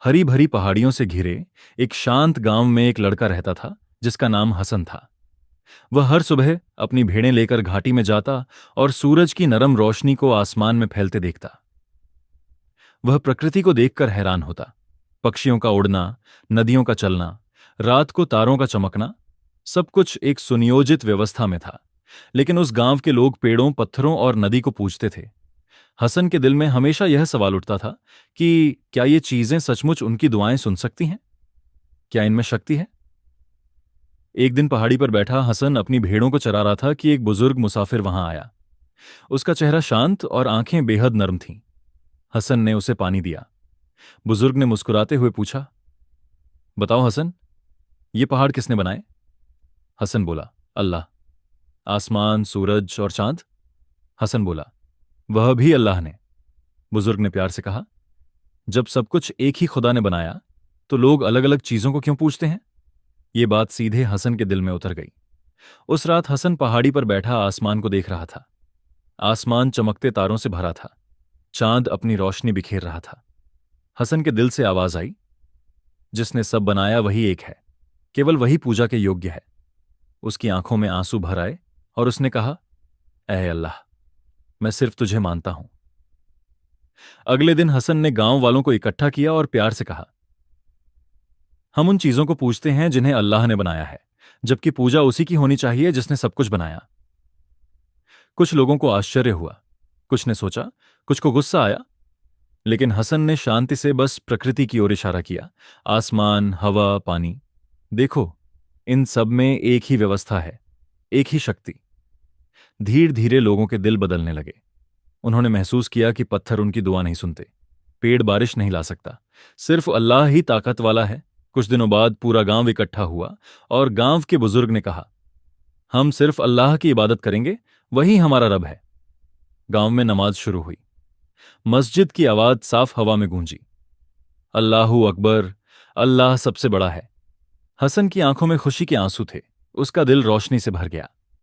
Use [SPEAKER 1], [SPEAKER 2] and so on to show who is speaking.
[SPEAKER 1] हरी भरी पहाड़ियों से घिरे एक शांत गांव में एक लड़का रहता था जिसका नाम हसन था। वह हर सुबह अपनी भेड़ें लेकर घाटी में जाता और सूरज की नरम रोशनी को आसमान में फैलते देखता। वह प्रकृति को देखकर हैरान होता। पक्षियों का उड़ना, नदियों का चलना, रात को तारों का चमकना, सब कुछ एक सुनियोजित व्यवस्था में था। लेकिन उस गांव के लोग पेड़ों, पत्थरों और नदी को पूजते थे। हसन के दिल में हमेशा यह सवाल उठता था कि क्या ये चीजें सचमुच उनकी दुआएं सुन सकती हैं? क्या इनमें शक्ति है? एक दिन पहाड़ी पर बैठा हसन अपनी भेड़ों को चरा रहा था कि एक बुजुर्ग मुसाफिर वहां आया। उसका चेहरा शांत और आंखें बेहद नर्म थीं। हसन ने उसे पानी दिया। बुजुर्ग ने मुस्कुराते हुए पूछा, बताओ हसन, ये पहाड़ किसने बनाए? हसन बोला, अल्लाह। आसमान, सूरज और चांद? हसन बोला, वह भी अल्लाह ने। बुजुर्ग ने प्यार से कहा, जब सब कुछ एक ही खुदा ने बनाया तो लोग अलग अलग चीजों को क्यों पूछते हैं? ये बात सीधे हसन के दिल में उतर गई। उस रात हसन पहाड़ी पर बैठा आसमान को देख रहा था। आसमान चमकते तारों से भरा था। चांद अपनी रोशनी बिखेर रहा था। हसन के दिल से आवाज आई, जिसने सब बनाया वही एक है, केवल वही पूजा के योग्य है। उसकी आंखों में आंसू भर आए और उसने कहा, ऐ अल्लाह, मैं सिर्फ तुझे मानता हूं। अगले दिन हसन ने गांव वालों को इकट्ठा किया और प्यार से कहा, हम उन चीजों को पूजते हैं जिन्हें अल्लाह ने बनाया है, जबकि पूजा उसी की होनी चाहिए जिसने सब कुछ बनाया। कुछ लोगों को आश्चर्य हुआ, कुछ ने सोचा, कुछ को गुस्सा आया, लेकिन हसन ने शांति से बस प्रकृति की ओर इशारा किया। आसमान, हवा, पानी, देखो, इन सब में एक ही व्यवस्था है, एक ही शक्ति। धीरे धीरे लोगों के दिल बदलने लगे। उन्होंने महसूस किया कि पत्थर उनकी दुआ नहीं सुनते, पेड़ बारिश नहीं ला सकता, सिर्फ अल्लाह ही ताकत वाला है। कुछ दिनों बाद पूरा गांव इकट्ठा हुआ और गांव के बुजुर्ग ने कहा, हम सिर्फ अल्लाह की इबादत करेंगे, वही हमारा रब है। गांव में नमाज शुरू हुई। मस्जिद की आवाज साफ हवा में गूंजी, अल्लाहू अकबर, अल्लाह सबसे बड़ा है। हसन की आंखों में खुशी के आंसू थे। उसका दिल रोशनी से भर गया।